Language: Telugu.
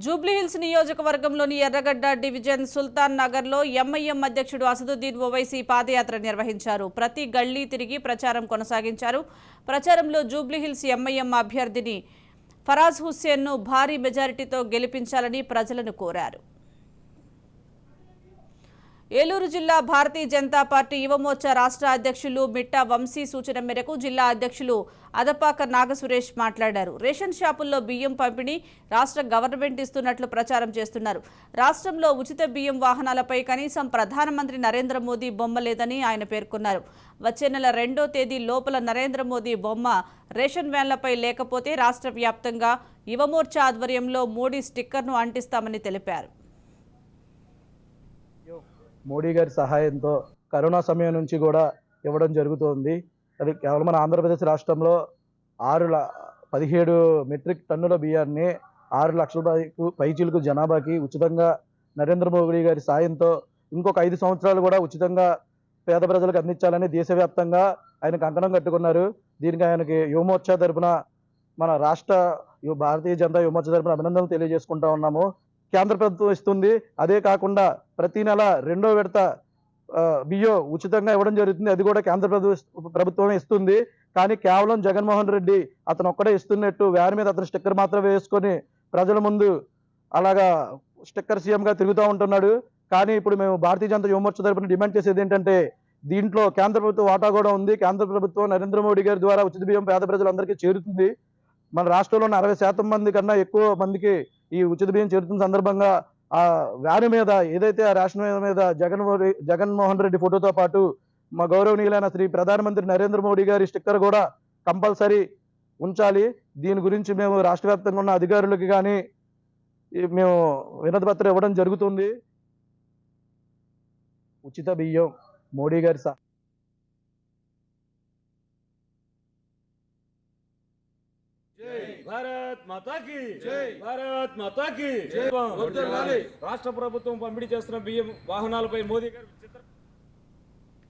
జూబ్లీహిల్స్ నియోజకవర్గంలోని ఎర్రగడ్డ డివిజన్ సుల్తాన్ నగర్లో ఎంఐఎం అధ్యక్షుడు అసదుద్దీన్ ఓవైసీ పాదయాత్ర నిర్వహించారు. ప్రతి గల్లీ తిరిగి ప్రచారం కొనసాగించారు. ప్రచారంలో జూబ్లీహిల్స్ ఎంఐఎం అభ్యర్థిని ఫరాజ్ హుస్సేన్ను భారీ మెజారిటీతో గెలిపించాలని ప్రజలను కోరారు. ఏలూరు జిల్లా భారతీయ జనతా పార్టీ యువమోర్చా రాష్ట్ర అధ్యక్షులు మిట్టా వంశీ సూచన మేరకు జిల్లా అధ్యక్షులు అదపాక నాగసురేష్ మాట్లాడారు. రేషన్ షాపుల్లో బియ్యం పంపిణీ రాష్ట్ర గవర్నమెంట్ ఇస్తున్నట్లు ప్రచారం చేస్తున్నారు. రాష్ట్రంలో ఉచిత బియ్యం వాహనాలపై కనీసం ప్రధానమంత్రి నరేంద్ర మోదీ బొమ్మ లేదని ఆయన పేర్కొన్నారు. వచ్చే నెల 2వ తేదీ లోపల నరేంద్ర మోదీ బొమ్మ రేషన్ వ్యాన్లపై లేకపోతే రాష్ట్ర వ్యాప్తంగా యువమోర్చా ఆధ్వర్యంలో మోడీ స్టిక్కర్ను అంటిస్తామని తెలిపారు. మోడీ గారి సహాయంతో కరోనా సమయం నుంచి కూడా ఇవ్వడం జరుగుతోంది. అది కేవలం మన ఆంధ్రప్రదేశ్ రాష్ట్రంలో 17 మెట్రిక్ టన్నుల బియ్యాన్ని 6 లక్షల పైచీలకు జనాభాకి ఉచితంగా నరేంద్ర మోడీ గారి సాయంతో ఇంకొక 5 సంవత్సరాలు కూడా ఉచితంగా పేద ప్రజలకు అందించాలని దేశవ్యాప్తంగా ఆయన కంకణం కట్టుకున్నారు. దీనికి ఆయనకి యువమోర్చా తరపున మన రాష్ట్ర భారతీయ జనతా యువమోర్చా తరపున అభినందనలు తెలియజేసుకుంటా ఉన్నాము. కేంద్ర ప్రభుత్వం ఇస్తుంది. అదే కాకుండా ప్రతి నెల 2వ విడత బియ్యం ఉచితంగా ఇవ్వడం జరుగుతుంది. అది కూడా కేంద్ర ప్రభుత్వమే ఇస్తుంది. కానీ కేవలం జగన్మోహన్ రెడ్డి అతను ఒక్కడే ఇస్తున్నట్టు వ్యాన్ మీద అతను స్టిక్కర్ మాత్రమే వేసుకొని ప్రజల ముందు అలాగా స్టిక్కర్ సీఎంగా తిరుగుతూ ఉంటున్నాడు. కానీ ఇప్పుడు మేము భారతీయ జనతా యువమోర్చా తరపున డిమాండ్ చేసేది ఏంటంటే దీంట్లో కేంద్ర ప్రభుత్వ వాటా కూడా ఉంది. కేంద్ర ప్రభుత్వం నరేంద్ర మోడీ గారి ద్వారా ఉచిత బియ్యం పేద ప్రజలందరికీ చేరుతుంది. మన రాష్ట్రంలో 60% మంది కన్నా ఎక్కువ మందికి ఈ ఉచిత బియ్యం చేరుతున్న సందర్భంగా ఆ వ్యాన్ మీద ఏదైతే ఆ రేషన్ మీద జగన్మోహన్ రెడ్డి ఫోటోతో పాటు మా గౌరవనీయులైన శ్రీ ప్రధానమంత్రి నరేంద్ర మోడీ గారి స్టిక్కర్ కూడా కంపల్సరీ ఉంచాలి. దీని గురించి మేము రాష్ట్ర వ్యాప్తంగా ఉన్న అధికారులకి కానీ మేము వినతి పత్రం ఇవ్వడం జరుగుతుంది. ఉచిత బియ్యం మోడీ గారి భారత్ మాతా కీ జై, భారత్ మాతా కీ జై. రాష్ట్ర ప్రభుత్వం పంపిణీ చేస్తున్న బియ్యం వాహనాలపై మోదీ గారు